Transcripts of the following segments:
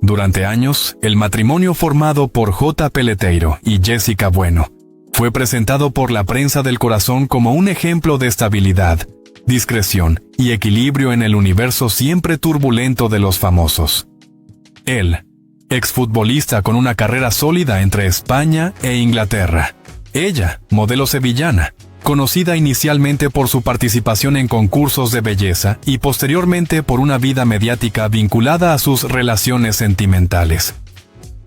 Durante años, el matrimonio formado por J. Peleteiro y Jessica Bueno fue presentado por la prensa del corazón como un ejemplo de estabilidad, discreción y equilibrio en el universo siempre turbulento de los famosos. Él, exfutbolista con una carrera sólida entre España e Inglaterra. Ella, modelo sevillana, conocida inicialmente por su participación en concursos de belleza y posteriormente por una vida mediática vinculada a sus relaciones sentimentales.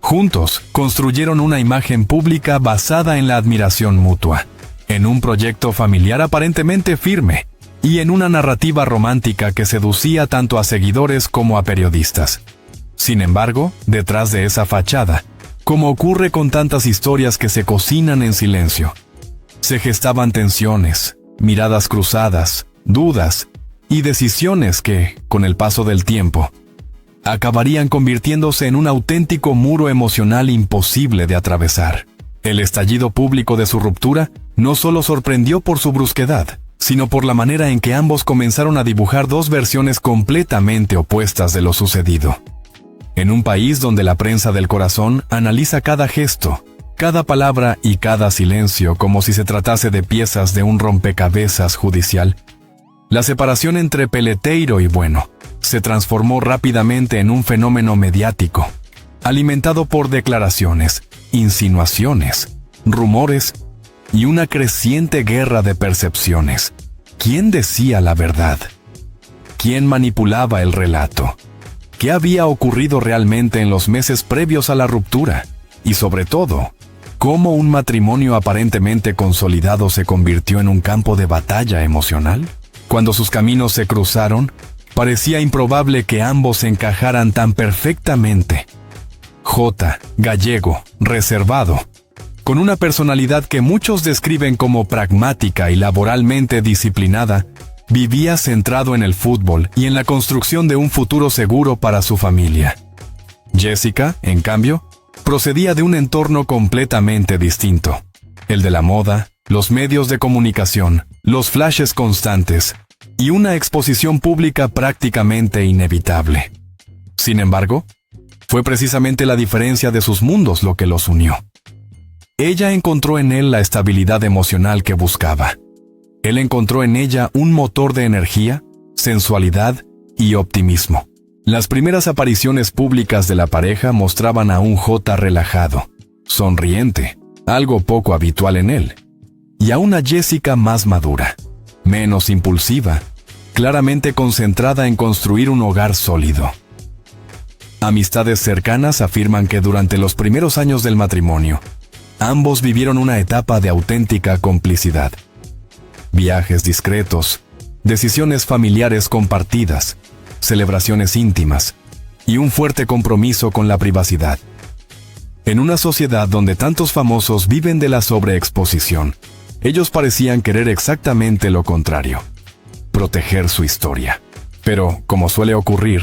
Juntos, construyeron una imagen pública basada en la admiración mutua, en un proyecto familiar aparentemente firme y en una narrativa romántica que seducía tanto a seguidores como a periodistas. Sin embargo, detrás de esa fachada, como ocurre con tantas historias que se cocinan en silencio, se gestaban tensiones, miradas cruzadas, dudas y decisiones que, con el paso del tiempo, acabarían convirtiéndose en un auténtico muro emocional imposible de atravesar. El estallido público de su ruptura no solo sorprendió por su brusquedad, sino por la manera en que ambos comenzaron a dibujar dos versiones completamente opuestas de lo sucedido. En un país donde la prensa del corazón analiza cada gesto, cada palabra y cada silencio como si se tratase de piezas de un rompecabezas judicial, la separación entre Peleteiro y Bueno se transformó rápidamente en un fenómeno mediático, alimentado por declaraciones, insinuaciones, rumores y una creciente guerra de percepciones. ¿Quién decía la verdad? ¿Quién manipulaba el relato? ¿Qué había ocurrido realmente en los meses previos a la ruptura? Y sobre todo, ¿cómo un matrimonio aparentemente consolidado se convirtió en un campo de batalla emocional? Cuando sus caminos se cruzaron, parecía improbable que ambos encajaran tan perfectamente. J, gallego, reservado, con una personalidad que muchos describen como pragmática y laboralmente disciplinada, vivía centrado en el fútbol y en la construcción de un futuro seguro para su familia. Jessica, en cambio, procedía de un entorno completamente distinto, el de la moda, los medios de comunicación, los flashes constantes y una exposición pública prácticamente inevitable. Sin embargo, fue precisamente la diferencia de sus mundos lo que los unió. Ella encontró en él la estabilidad emocional que buscaba. Él encontró en ella un motor de energía, sensualidad y optimismo. Las primeras apariciones públicas de la pareja mostraban a un J relajado, sonriente, algo poco habitual en él, y a una Jessica más madura, menos impulsiva, claramente concentrada en construir un hogar sólido. Amistades cercanas afirman que durante los primeros años del matrimonio, ambos vivieron una etapa de auténtica complicidad. Viajes discretos, decisiones familiares compartidas, celebraciones íntimas y un fuerte compromiso con la privacidad. En una sociedad donde tantos famosos viven de la sobreexposición, ellos parecían querer exactamente lo contrario: proteger su historia. Pero, como suele ocurrir,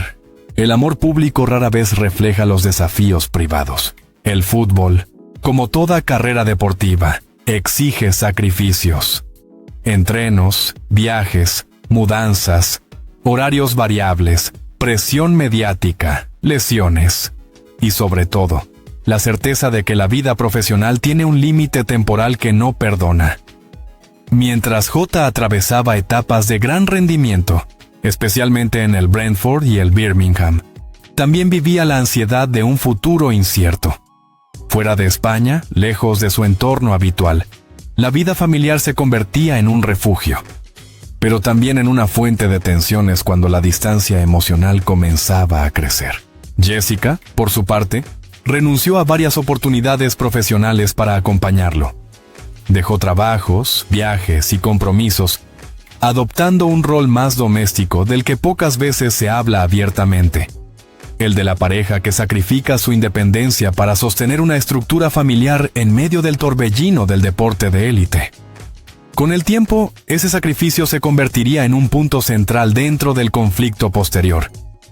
el amor público rara vez refleja los desafíos privados. El fútbol, como toda carrera deportiva, exige sacrificios. Entrenos, viajes, mudanzas, horarios variables, presión mediática, lesiones y, sobre todo, la certeza de que la vida profesional tiene un límite temporal que no perdona. Mientras J atravesaba etapas de gran rendimiento, especialmente en el Brentford y el Birmingham, también vivía la ansiedad de un futuro incierto. Fuera de España, lejos de su entorno habitual, la vida familiar se convertía en un refugio, pero también en una fuente de tensiones cuando la distancia emocional comenzaba a crecer. Jessica, por su parte, renunció a varias oportunidades profesionales para acompañarlo. Dejó trabajos, viajes y compromisos, adoptando un rol más doméstico del que pocas veces se habla abiertamente: el de la pareja que sacrifica su independencia para sostener una estructura familiar en medio del torbellino del deporte de élite. Con el tiempo, ese sacrificio se convertiría en un punto central dentro del conflicto posterior,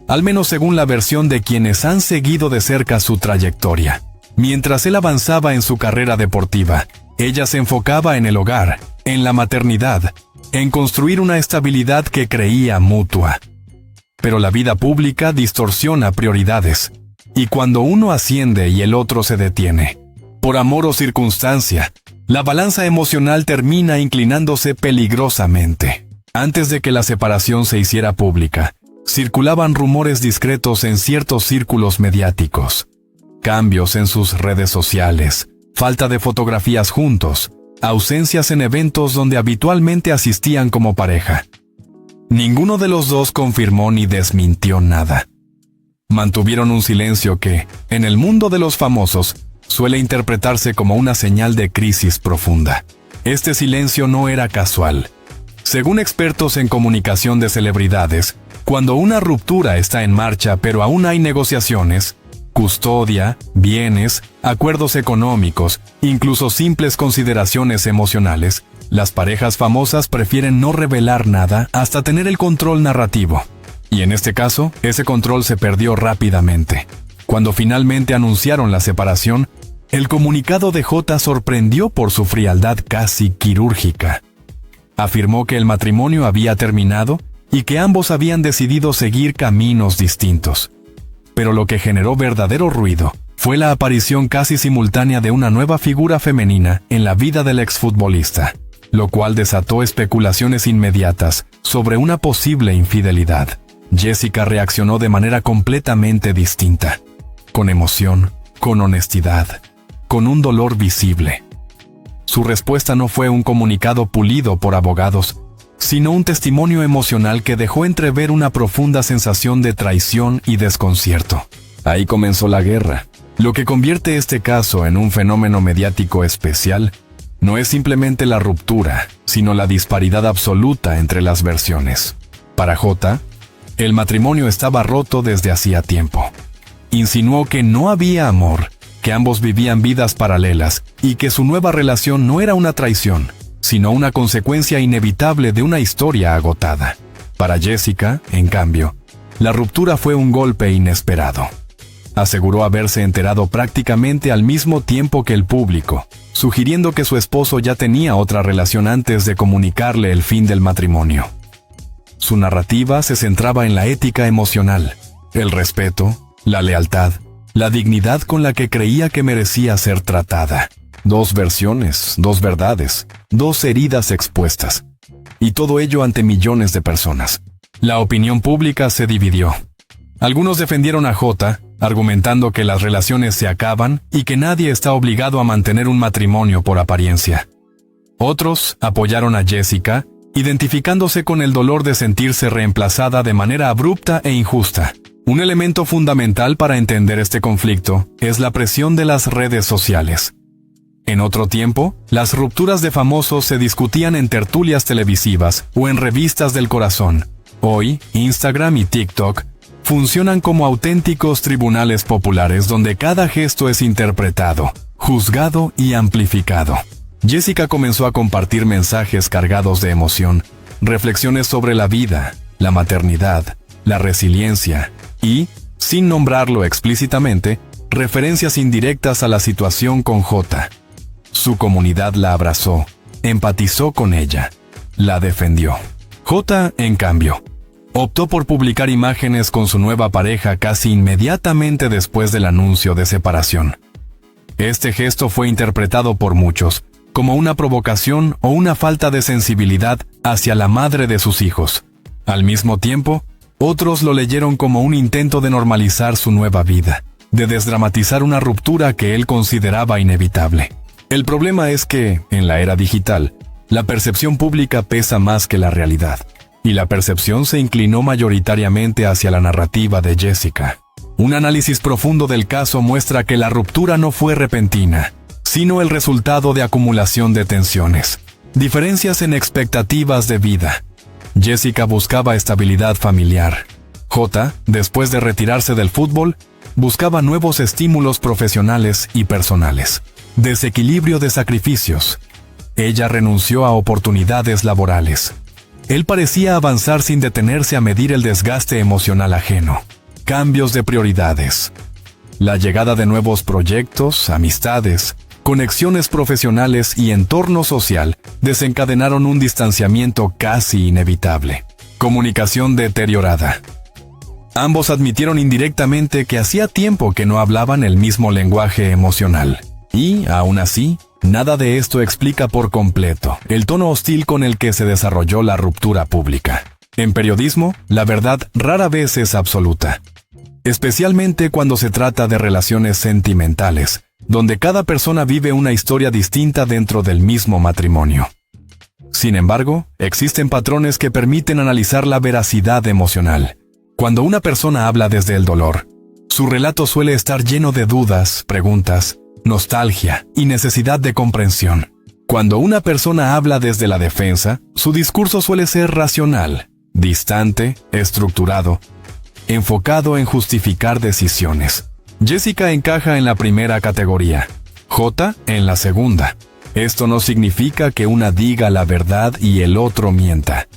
al menos según la versión de quienes han seguido de cerca su trayectoria. Mientras él avanzaba en su carrera deportiva, ella se enfocaba en el hogar, en la maternidad, en construir una estabilidad que creía mutua. Pero la vida pública distorsiona prioridades, y cuando uno asciende y el otro se detiene, por amor o circunstancia, la balanza emocional termina inclinándose peligrosamente. Antes de que la separación se hiciera pública, circulaban rumores discretos en ciertos círculos mediáticos. Cambios en sus redes sociales, falta de fotografías juntos, ausencias en eventos donde habitualmente asistían como pareja. Ninguno de los dos confirmó ni desmintió nada. Mantuvieron un silencio que, en el mundo de los famosos, suele interpretarse como una señal de crisis profunda. Este silencio no era casual. Según expertos en comunicación de celebridades, cuando una ruptura está en marcha pero aún hay negociaciones, custodia, bienes, acuerdos económicos, incluso simples consideraciones emocionales, las parejas famosas prefieren no revelar nada hasta tener el control narrativo. Y en este caso, ese control se perdió rápidamente. Cuando finalmente anunciaron la separación, el comunicado de Jota sorprendió por su frialdad casi quirúrgica. Afirmó que el matrimonio había terminado y que ambos habían decidido seguir caminos distintos. Pero lo que generó verdadero ruido fue la aparición casi simultánea de una nueva figura femenina en la vida del exfutbolista, lo cual desató especulaciones inmediatas sobre una posible infidelidad. Jessica reaccionó de manera completamente distinta, con emoción, con honestidad, con un dolor visible. Su respuesta no fue un comunicado pulido por abogados, sino un testimonio emocional que dejó entrever una profunda sensación de traición y desconcierto. Ahí comenzó la guerra. Lo que convierte este caso en un fenómeno mediático especial no es simplemente la ruptura, sino la disparidad absoluta entre las versiones. Para Jota, el matrimonio estaba roto desde hacía tiempo. Insinuó que no había amor, que ambos vivían vidas paralelas y que su nueva relación no era una traición, sino una consecuencia inevitable de una historia agotada. Para Jessica, en cambio, la ruptura fue un golpe inesperado. Aseguró haberse enterado prácticamente al mismo tiempo que el público, sugiriendo que su esposo ya tenía otra relación antes de comunicarle el fin del matrimonio. Su narrativa se centraba en la ética emocional, el respeto, la lealtad, la dignidad con la que creía que merecía ser tratada. Dos versiones, dos verdades, dos heridas expuestas. Y todo ello ante millones de personas. La opinión pública se dividió. Algunos defendieron a Jota, argumentando que las relaciones se acaban y que nadie está obligado a mantener un matrimonio por apariencia. Otros apoyaron a Jessica, identificándose con el dolor de sentirse reemplazada de manera abrupta e injusta. Un elemento fundamental para entender este conflicto es la presión de las redes sociales. En otro tiempo, las rupturas de famosos se discutían en tertulias televisivas o en revistas del corazón. Hoy, Instagram y TikTok funcionan como auténticos tribunales populares donde cada gesto es interpretado, juzgado y amplificado. Jessica comenzó a compartir mensajes cargados de emoción, reflexiones sobre la vida, la maternidad, la resiliencia y, sin nombrarlo explícitamente, referencias indirectas a la situación con Jota. Su comunidad la abrazó, empatizó con ella, la defendió. Jota, en cambio, optó por publicar imágenes con su nueva pareja casi inmediatamente después del anuncio de separación. Este gesto fue interpretado por muchos como una provocación o una falta de sensibilidad hacia la madre de sus hijos. Al mismo tiempo, otros lo leyeron como un intento de normalizar su nueva vida, de desdramatizar una ruptura que él consideraba inevitable. El problema es que, en la era digital, la percepción pública pesa más que la realidad, y la percepción se inclinó mayoritariamente hacia la narrativa de Jessica. Un análisis profundo del caso muestra que la ruptura no fue repentina, sino el resultado de acumulación de tensiones, diferencias en expectativas de vida. Jessica buscaba estabilidad familiar. Jota, después de retirarse del fútbol, buscaba nuevos estímulos profesionales y personales. Desequilibrio de sacrificios. Ella renunció a oportunidades laborales. Él parecía avanzar sin detenerse a medir el desgaste emocional ajeno. Cambios de prioridades. La llegada de nuevos proyectos, amistades, conexiones profesionales y entorno social desencadenaron un distanciamiento casi inevitable. Comunicación deteriorada. Ambos admitieron indirectamente que hacía tiempo que no hablaban el mismo lenguaje emocional. Y, aún así, nada de esto explica por completo el tono hostil con el que se desarrolló la ruptura pública. En periodismo, la verdad rara vez es absoluta, especialmente cuando se trata de relaciones sentimentales, donde cada persona vive una historia distinta dentro del mismo matrimonio. Sin embargo, existen patrones que permiten analizar la veracidad emocional. Cuando una persona habla desde el dolor, su relato suele estar lleno de dudas, preguntas, nostalgia y necesidad de comprensión. Cuando una persona habla desde la defensa, su discurso suele ser racional, distante, estructurado, enfocado en justificar decisiones. Jessica encaja en la primera categoría, J en la segunda. Esto no significa que una diga la verdad y el otro mienta.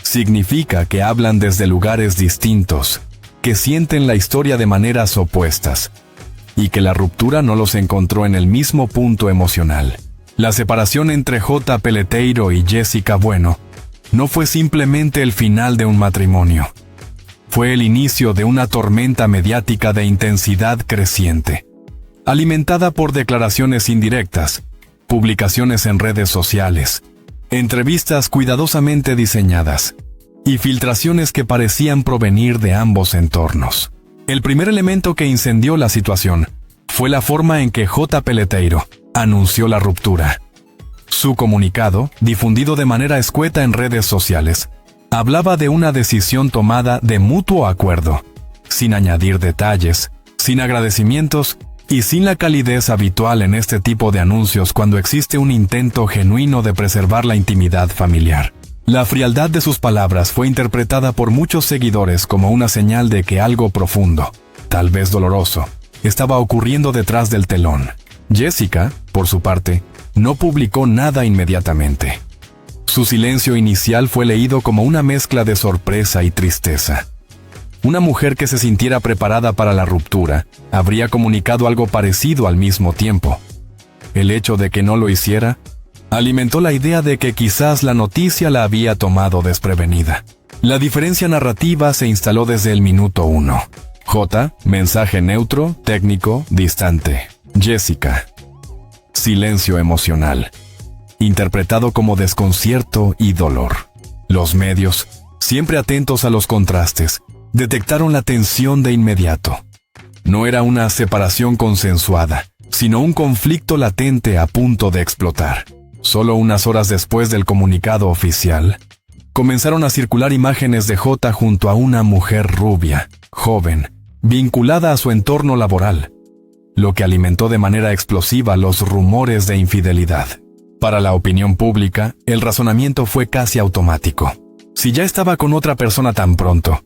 Significa que hablan desde lugares distintos, que sienten la historia de maneras opuestas, y que la ruptura no los encontró en el mismo punto emocional. La separación entre J. Peleteiro y Jessica Bueno no fue simplemente el final de un matrimonio. Fue el inicio de una tormenta mediática de intensidad creciente, alimentada por declaraciones indirectas, publicaciones en redes sociales, entrevistas cuidadosamente diseñadas y filtraciones que parecían provenir de ambos entornos. El primer elemento que incendió la situación fue la forma en que J. Peleteiro anunció la ruptura. Su comunicado, difundido de manera escueta en redes sociales, hablaba de una decisión tomada de mutuo acuerdo, sin añadir detalles, sin agradecimientos y sin la calidez habitual en este tipo de anuncios cuando existe un intento genuino de preservar la intimidad familiar. La frialdad de sus palabras fue interpretada por muchos seguidores como una señal de que algo profundo, tal vez doloroso, estaba ocurriendo detrás del telón. Jessica, por su parte, no publicó nada inmediatamente. Su silencio inicial fue leído como una mezcla de sorpresa y tristeza. Una mujer que se sintiera preparada para la ruptura habría comunicado algo parecido al mismo tiempo. El hecho de que no lo hiciera alimentó la idea de que quizás la noticia la había tomado desprevenida. La diferencia narrativa se instaló desde el minuto 1. J, mensaje neutro, técnico, distante. Jessica, silencio emocional, interpretado como desconcierto y dolor. Los medios, siempre atentos a los contrastes, detectaron la tensión de inmediato. No era una separación consensuada, sino un conflicto latente a punto de explotar. Solo unas horas después del comunicado oficial, comenzaron a circular imágenes de J junto a una mujer rubia, joven, vinculada a su entorno laboral, lo que alimentó de manera explosiva los rumores de infidelidad. Para la opinión pública, el razonamiento fue casi automático. Si ya estaba con otra persona tan pronto,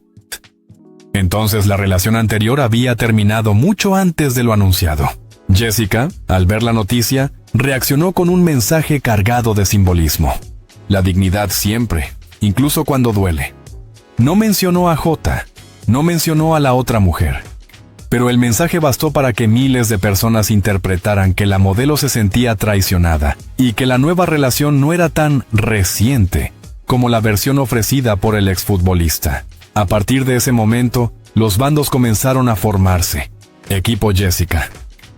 entonces la relación anterior había terminado mucho antes de lo anunciado. Jessica, al ver la noticia, reaccionó con un mensaje cargado de simbolismo. La dignidad siempre, incluso cuando duele. No mencionó a J, no mencionó a la otra mujer. Pero el mensaje bastó para que miles de personas interpretaran que la modelo se sentía traicionada y que la nueva relación no era tan reciente como la versión ofrecida por el exfutbolista. A partir de ese momento, los bandos comenzaron a formarse. Equipo Jessica,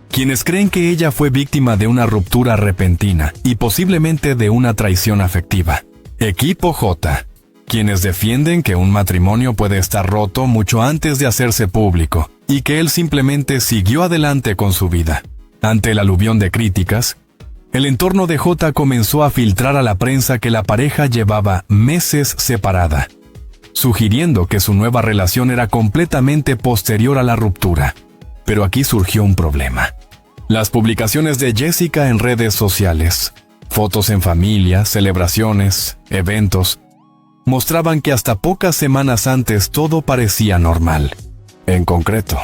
quienes creen que ella fue víctima de una ruptura repentina y posiblemente de una traición afectiva. Equipo J, quienes defienden que un matrimonio puede estar roto mucho antes de hacerse público y que él simplemente siguió adelante con su vida. Ante el aluvión de críticas, el entorno de J comenzó a filtrar a la prensa que la pareja llevaba meses separada, sugiriendo que su nueva relación era completamente posterior a la ruptura. Pero aquí surgió un problema. Las publicaciones de Jessica en redes sociales, fotos en familia, celebraciones, eventos, mostraban que hasta pocas semanas antes todo parecía normal. En concreto,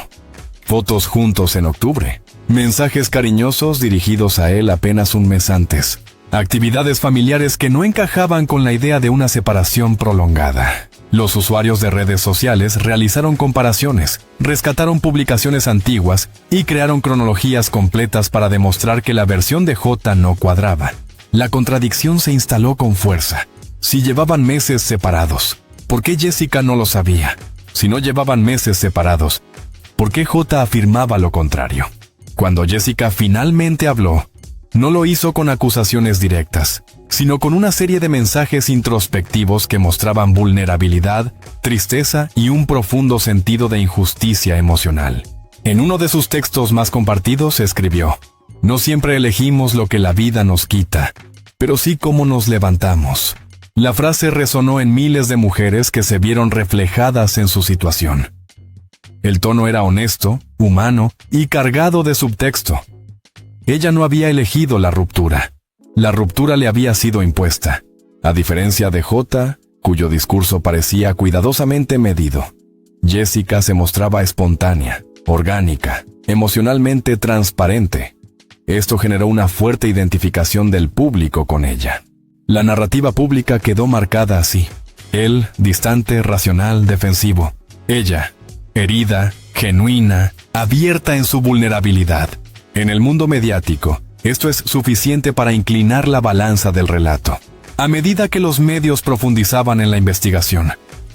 fotos juntos en octubre, mensajes cariñosos dirigidos a él apenas un mes antes, actividades familiares que no encajaban con la idea de una separación prolongada. Los usuarios de redes sociales realizaron comparaciones, rescataron publicaciones antiguas y crearon cronologías completas para demostrar que la versión de J no cuadraba. La contradicción se instaló con fuerza. Si llevaban meses separados, ¿por qué Jessica no lo sabía? si no llevaban meses separados? ¿Por qué J afirmaba lo contrario? Cuando Jessica finalmente habló, no lo hizo con acusaciones directas, sino con una serie de mensajes introspectivos que mostraban vulnerabilidad, tristeza y un profundo sentido de injusticia emocional. En uno de sus textos más compartidos escribió: "No siempre elegimos lo que la vida nos quita, pero sí cómo nos levantamos". La frase resonó en miles de mujeres que se vieron reflejadas en su situación. El tono era honesto, humano y cargado de subtexto. Ella no había elegido la ruptura. La ruptura le había sido impuesta. A diferencia de J, cuyo discurso parecía cuidadosamente medido, Jessica se mostraba espontánea, orgánica, emocionalmente transparente. Esto generó una fuerte identificación del público con ella. La narrativa pública quedó marcada así: él, distante, racional, defensivo; ella, herida, genuina, abierta en su vulnerabilidad. En el mundo mediático, esto es suficiente para inclinar la balanza del relato. A medida que los medios profundizaban en la investigación,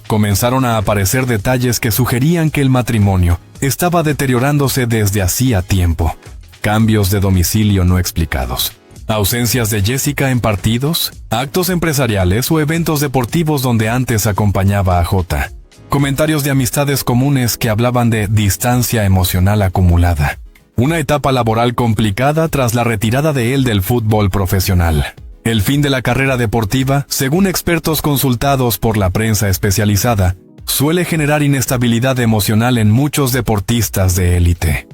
comenzaron a aparecer detalles que sugerían que el matrimonio estaba deteriorándose desde hacía tiempo. Cambios de domicilio no explicados, ausencias de Jessica en partidos, actos empresariales o eventos deportivos donde antes acompañaba a J. Comentarios de amistades comunes que hablaban de distancia emocional acumulada. Una etapa laboral complicada tras la retirada de él del fútbol profesional. El fin de la carrera deportiva, según expertos consultados por la prensa especializada, suele generar inestabilidad emocional en muchos deportistas de élite.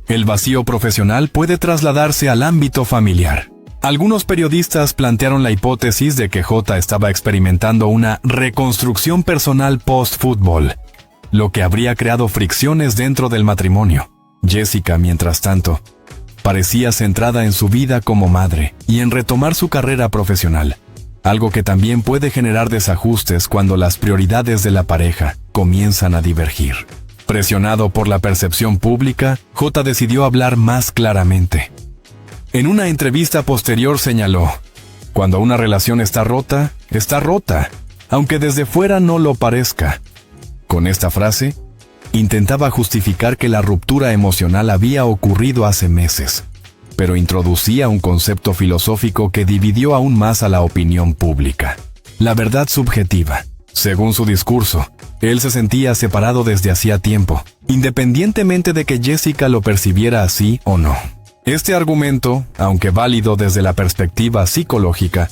El vacío profesional puede trasladarse al ámbito familiar. Algunos periodistas plantearon la hipótesis de que J estaba experimentando una reconstrucción personal post-fútbol, lo que habría creado fricciones dentro del matrimonio. Jessica, mientras tanto, parecía centrada en su vida como madre y en retomar su carrera profesional, algo que también puede generar desajustes cuando las prioridades de la pareja comienzan a divergir. Presionado por la percepción pública, J decidió hablar más claramente. En una entrevista posterior señaló: "Cuando una relación está rota, aunque desde fuera no lo parezca". Con esta frase, intentaba justificar que la ruptura emocional había ocurrido hace meses, pero introducía un concepto filosófico que dividió aún más a la opinión pública: la verdad subjetiva. Según su discurso, él se sentía separado desde hacía tiempo, independientemente de que Jessica lo percibiera así o no. Este argumento, aunque válido desde la perspectiva psicológica,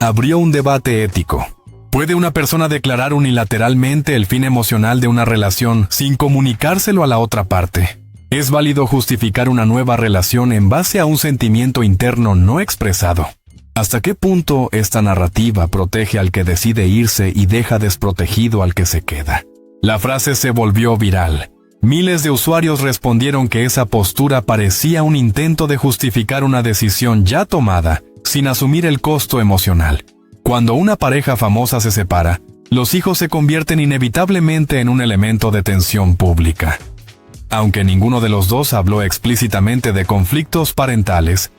abrió un debate ético. ¿Puede una persona declarar unilateralmente el fin emocional de una relación sin comunicárselo a la otra parte? ¿Es válido justificar una nueva relación en base a un sentimiento interno no expresado? ¿Hasta qué punto esta narrativa protege al que decide irse y deja desprotegido al que se queda? La frase se volvió viral. Miles de usuarios respondieron que esa postura parecía un intento de justificar una decisión ya tomada, sin asumir el costo emocional. Cuando una pareja famosa se separa, los hijos se convierten inevitablemente en un elemento de tensión pública. Aunque ninguno de los dos habló explícitamente de conflictos parentales,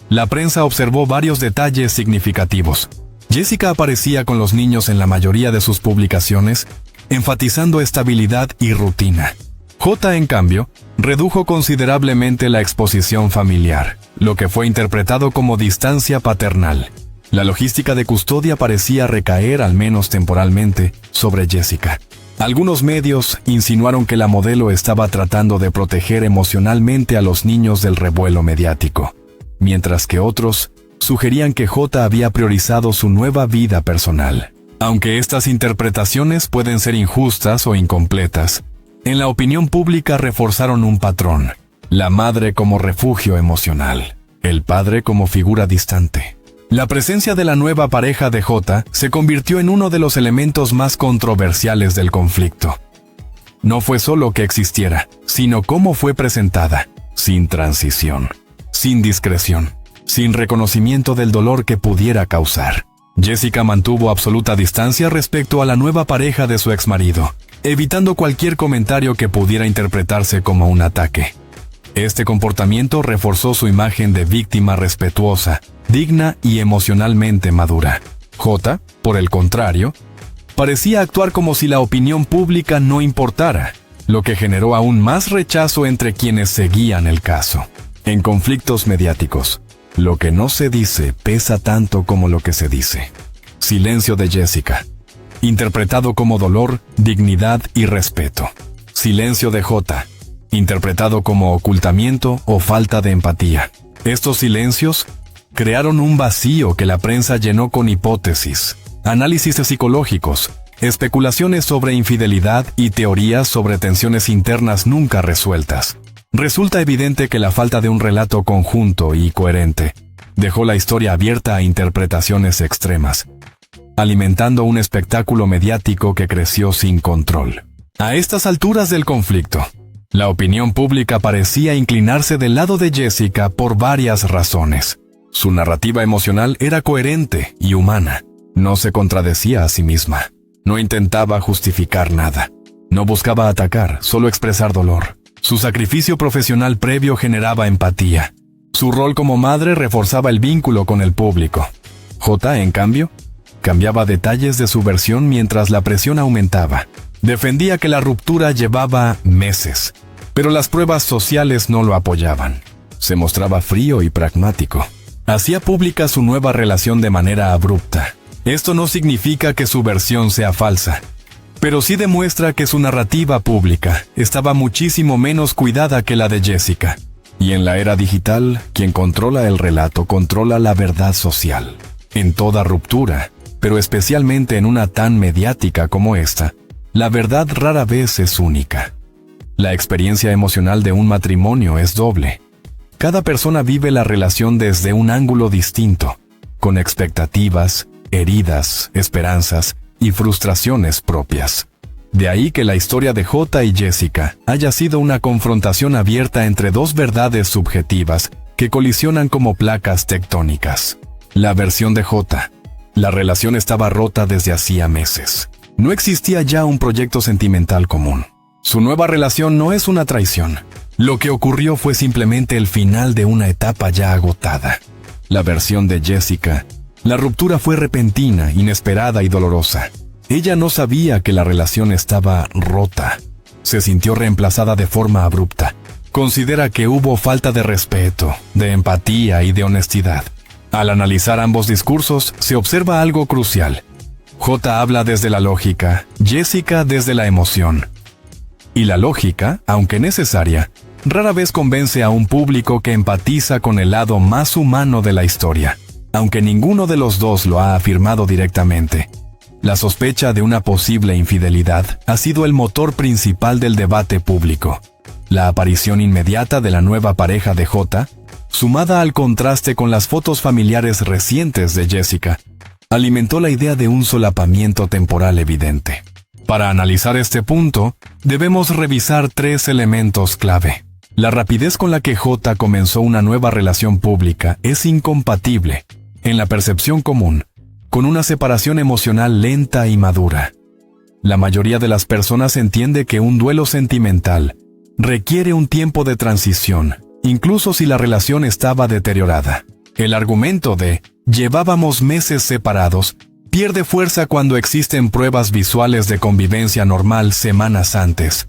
la prensa observó varios detalles significativos. Jessica aparecía con los niños en la mayoría de sus publicaciones, enfatizando estabilidad y rutina. J, en cambio, redujo considerablemente la exposición familiar, lo que fue interpretado como distancia paternal. La logística de custodia parecía recaer, al menos temporalmente, sobre Jessica. Algunos medios insinuaron que la modelo estaba tratando de proteger emocionalmente a los niños del revuelo mediático, mientras que otros sugerían que J había priorizado su nueva vida personal. Aunque estas interpretaciones pueden ser injustas o incompletas, en la opinión pública reforzaron un patrón: la madre como refugio emocional, el padre como figura distante. La presencia de la nueva pareja de J se convirtió en uno de los elementos más controversiales del conflicto. No fue solo que existiera, sino cómo fue presentada, sin transición, sin discreción, sin reconocimiento del dolor que pudiera causar. Jessica mantuvo absoluta distancia respecto a la nueva pareja de su exmarido, evitando cualquier comentario que pudiera interpretarse como un ataque. Este comportamiento reforzó su imagen de víctima respetuosa, digna y emocionalmente madura. J, por el contrario, Parecía actuar como si la opinión pública no importara, lo que generó aún más rechazo entre quienes seguían el caso. En conflictos mediáticos, lo que no se dice pesa tanto como lo que se dice. Silencio de Jessica, interpretado como dolor, dignidad y respeto. Silencio de J, interpretado como ocultamiento o falta de empatía. Estos silencios crearon un vacío que la prensa llenó con hipótesis, análisis psicológicos, especulaciones sobre infidelidad y teorías sobre tensiones internas nunca resueltas. Resulta evidente que la falta de un relato conjunto y coherente dejó la historia abierta a interpretaciones extremas, alimentando un espectáculo mediático que creció sin control. A estas alturas del conflicto, la opinión pública parecía inclinarse del lado de Jessica por varias razones. Su narrativa emocional era coherente y humana. No se contradecía a sí misma. No intentaba justificar nada. No buscaba atacar, solo expresar dolor. Su sacrificio profesional previo generaba empatía. Su rol como madre reforzaba el vínculo con el público. J, en cambio, cambiaba detalles de su versión mientras la presión aumentaba. Defendía que la ruptura llevaba meses, pero las pruebas sociales no lo apoyaban. Se mostraba frío y pragmático. Hacía pública su nueva relación de manera abrupta. Esto no significa que su versión sea falsa, pero sí demuestra que su narrativa pública estaba muchísimo menos cuidada que la de Jessica. Y en la era digital, quien controla el relato controla la verdad social. En toda ruptura, pero especialmente en una tan mediática como esta, la verdad rara vez es única. La experiencia emocional de un matrimonio es doble. Cada persona vive la relación desde un ángulo distinto, con expectativas, heridas, esperanzas y frustraciones propias. De ahí que la historia de J y Jessica haya sido una confrontación abierta entre dos verdades subjetivas que colisionan como placas tectónicas. La versión de J: la relación estaba rota desde hacía meses. No existía ya un proyecto sentimental común. Su nueva relación no es una traición. Lo que ocurrió fue simplemente el final de una etapa ya agotada. La versión de Jessica: la ruptura fue repentina, inesperada y dolorosa. Ella no sabía que la relación estaba rota. Se sintió reemplazada de forma abrupta. Considera que hubo falta de respeto, de empatía y de honestidad. Al analizar ambos discursos, se observa algo crucial. J habla desde la lógica, Jessica desde la emoción. Y la lógica, aunque necesaria, rara vez convence a un público que empatiza con el lado más humano de la historia, aunque ninguno de los dos lo ha afirmado directamente. La sospecha de una posible infidelidad ha sido el motor principal del debate público. La aparición inmediata de la nueva pareja de J, sumada al contraste con las fotos familiares recientes de Jessica, alimentó la idea de un solapamiento temporal evidente. Para analizar este punto, debemos revisar tres elementos clave. La rapidez con la que J comenzó una nueva relación pública es incompatible, en la percepción común, con una separación emocional lenta y madura. La mayoría de las personas entiende que un duelo sentimental requiere un tiempo de transición, incluso si la relación estaba deteriorada. El argumento de «llevábamos meses separados» pierde fuerza cuando existen pruebas visuales de convivencia normal semanas antes.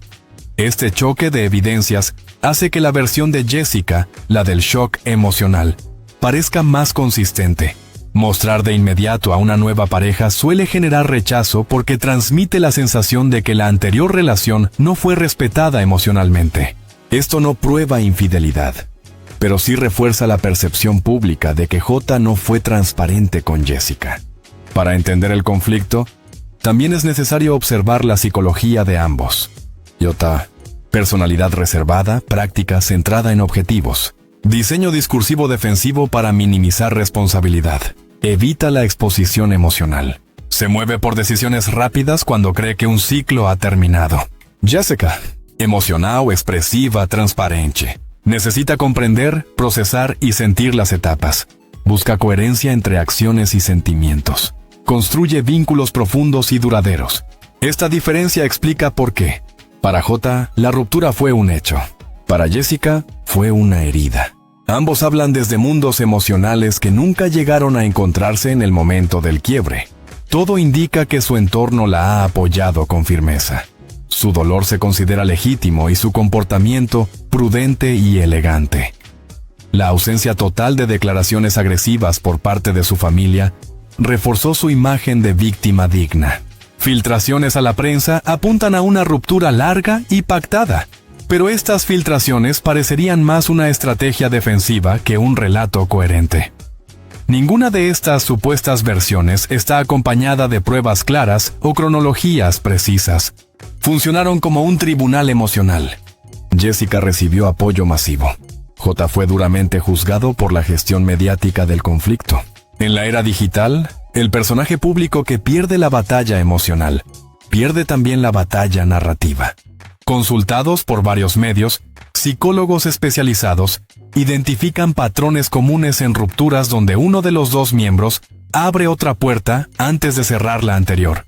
Este choque de evidencias hace que la versión de Jessica, la del shock emocional, parezca más consistente. Mostrar de inmediato a una nueva pareja suele generar rechazo porque transmite la sensación de que la anterior relación no fue respetada emocionalmente. Esto no prueba infidelidad, pero sí refuerza la percepción pública de que J no fue transparente con Jessica. Para entender el conflicto, también es necesario observar la psicología de ambos. J: personalidad reservada, práctica centrada en objetivos. Diseño discursivo defensivo para minimizar responsabilidad. Evita la exposición emocional. Se mueve por decisiones rápidas cuando cree que un ciclo ha terminado. Jessica: emocional, expresiva, transparente. Necesita comprender, procesar y sentir las etapas. Busca coherencia entre acciones y sentimientos. Construye vínculos profundos y duraderos. Esta diferencia explica por qué. Para J, la ruptura fue un hecho. Para Jessica, fue una herida. Ambos hablan desde mundos emocionales que nunca llegaron a encontrarse en el momento del quiebre. Todo indica que su entorno la ha apoyado con firmeza. Su dolor se considera legítimo y su comportamiento prudente y elegante. La ausencia total de declaraciones agresivas por parte de su familia reforzó su imagen de víctima digna. Filtraciones a la prensa apuntan a una ruptura larga y pactada, pero estas filtraciones parecerían más una estrategia defensiva que un relato coherente. Ninguna de estas supuestas versiones está acompañada de pruebas claras o cronologías precisas. Funcionaron como un tribunal emocional. Jessica recibió apoyo masivo. J fue duramente juzgado por la gestión mediática del conflicto. En la era digital, el personaje público que pierde la batalla emocional, pierde también la batalla narrativa. Consultados por varios medios, psicólogos especializados identifican patrones comunes en rupturas donde uno de los dos miembros abre otra puerta antes de cerrar la anterior.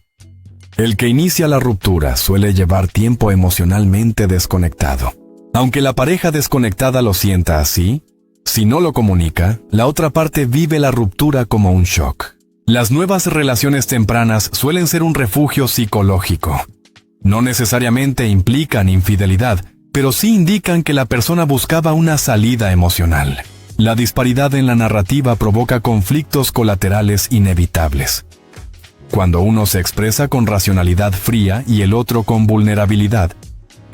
El que inicia la ruptura suele llevar tiempo emocionalmente desconectado. Aunque la pareja desconectada lo sienta así, si no lo comunica, la otra parte vive la ruptura como un shock. Las nuevas relaciones tempranas suelen ser un refugio psicológico. No necesariamente implican infidelidad, pero sí indican que la persona buscaba una salida emocional. La disparidad en la narrativa provoca conflictos colaterales inevitables. Cuando uno se expresa con racionalidad fría y el otro con vulnerabilidad,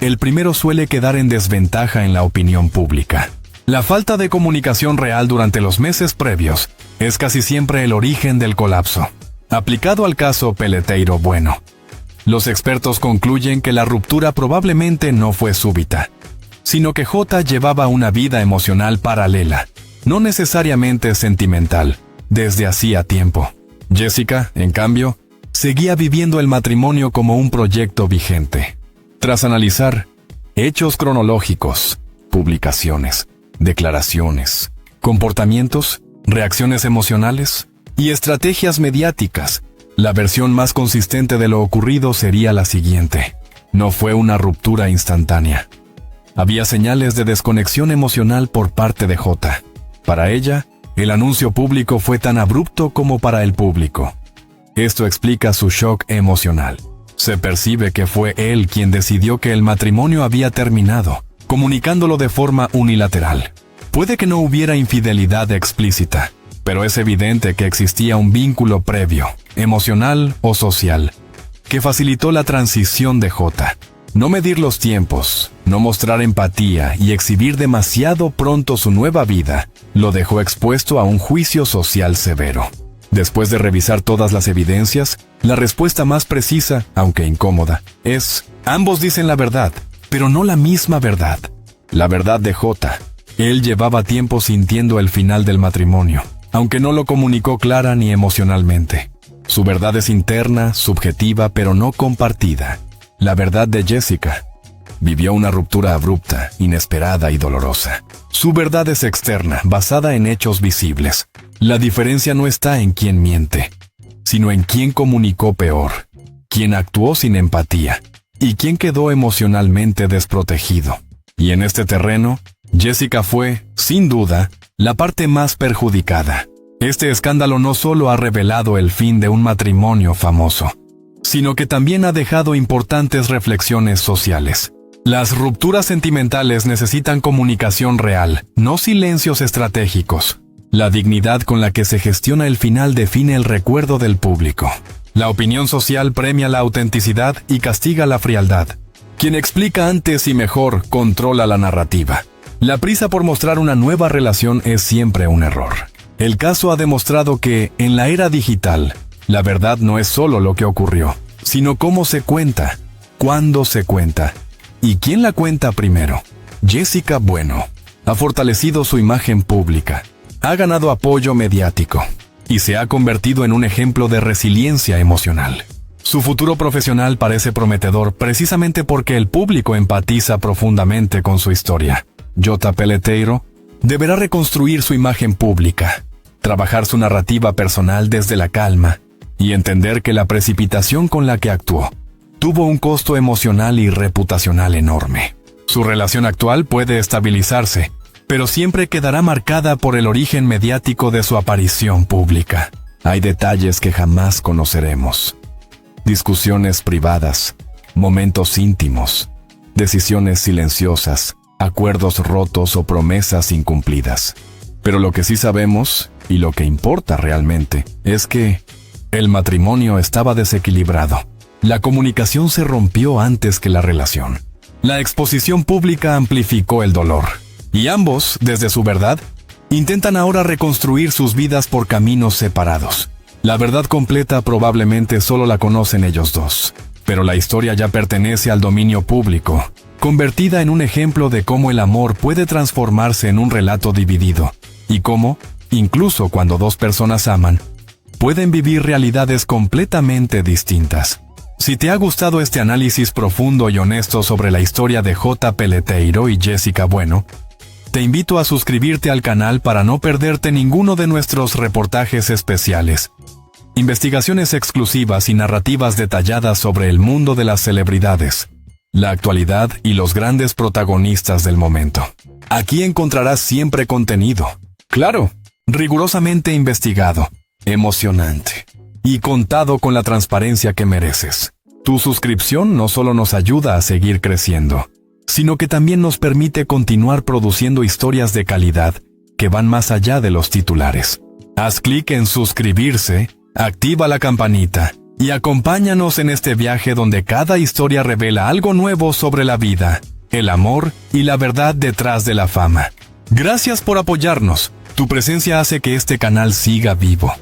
el primero suele quedar en desventaja en la opinión pública. La falta de comunicación real durante los meses previos es casi siempre el origen del colapso. Aplicado al caso Peleteiro Bueno, los expertos concluyen que la ruptura probablemente no fue súbita, sino que J llevaba una vida emocional paralela, no necesariamente sentimental, desde hacía tiempo. Jessica, en cambio, seguía viviendo el matrimonio como un proyecto vigente. Tras analizar hechos cronológicos, publicaciones, declaraciones, comportamientos, reacciones emocionales y estrategias mediáticas, la versión más consistente de lo ocurrido sería la siguiente. No fue una ruptura instantánea. Había señales de desconexión emocional por parte de J. Para ella, el anuncio público fue tan abrupto como para el público. Esto explica su shock emocional. Se percibe que fue él quien decidió que el matrimonio había terminado, comunicándolo de forma unilateral. Puede que no hubiera infidelidad explícita, pero es evidente que existía un vínculo previo, emocional o social, que facilitó la transición de J. No medir los tiempos, no mostrar empatía y exhibir demasiado pronto su nueva vida, lo dejó expuesto a un juicio social severo. Después de revisar todas las evidencias, la respuesta más precisa, aunque incómoda, es: ambos dicen la verdad, pero no la misma verdad. La verdad de J. Él llevaba tiempo sintiendo el final del matrimonio, aunque no lo comunicó clara ni emocionalmente. Su verdad es interna, subjetiva, pero no compartida. La verdad de Jessica: vivió una ruptura abrupta, inesperada y dolorosa. Su verdad es externa, basada en hechos visibles. La diferencia no está en quién miente, sino en quién comunicó peor, quién actuó sin empatía y quién quedó emocionalmente desprotegido. Y en este terreno, Jessica fue, sin duda, la parte más perjudicada. Este escándalo no solo ha revelado el fin de un matrimonio famoso, sino que también ha dejado importantes reflexiones sociales. Las rupturas sentimentales necesitan comunicación real, no silencios estratégicos. La dignidad con la que se gestiona el final define el recuerdo del público. La opinión social premia la autenticidad y castiga la frialdad. Quien explica antes y mejor controla la narrativa. La prisa por mostrar una nueva relación es siempre un error. El caso ha demostrado que, en la era digital, la verdad no es solo lo que ocurrió, sino cómo se cuenta, cuándo se cuenta y quién la cuenta primero. Jessica Bueno ha fortalecido su imagen pública, ha ganado apoyo mediático y se ha convertido en un ejemplo de resiliencia emocional. Su futuro profesional parece prometedor precisamente porque el público empatiza profundamente con su historia. J. Peleteiro deberá reconstruir su imagen pública, trabajar su narrativa personal desde la calma y entender que la precipitación con la que actuó tuvo un costo emocional y reputacional enorme. Su relación actual puede estabilizarse, pero siempre quedará marcada por el origen mediático de su aparición pública. hay detalles que jamás conoceremos. Discusiones privadas, momentos íntimos, decisiones silenciosas, acuerdos rotos o promesas incumplidas. Pero lo que sí sabemos, y lo que importa realmente, es que el matrimonio estaba desequilibrado. La comunicación se rompió antes que la relación. La exposición pública amplificó el dolor. Y ambos, desde su verdad, intentan ahora reconstruir sus vidas por caminos separados. La verdad completa probablemente solo la conocen ellos dos. Pero la historia ya pertenece al dominio público, convertida en un ejemplo de cómo el amor puede transformarse en un relato dividido, y cómo, incluso cuando dos personas aman, pueden vivir realidades completamente distintas. Si te ha gustado este análisis profundo y honesto sobre la historia de J. Peleteiro y Jessica Bueno, te invito a suscribirte al canal para no perderte ninguno de nuestros reportajes especiales, investigaciones exclusivas y narrativas detalladas sobre el mundo de las celebridades, la actualidad y los grandes protagonistas del momento. Aquí encontrarás siempre contenido, claro, rigurosamente investigado, emocionante y contado con la transparencia que mereces. Tu suscripción no solo nos ayuda a seguir creciendo, sino que también nos permite continuar produciendo historias de calidad que van más allá de los titulares. Haz clic en suscribirse, activa la campanita y acompáñanos en este viaje donde cada historia revela algo nuevo sobre la vida, el amor y la verdad detrás de la fama. Gracias por apoyarnos. Tu presencia hace que este canal siga vivo.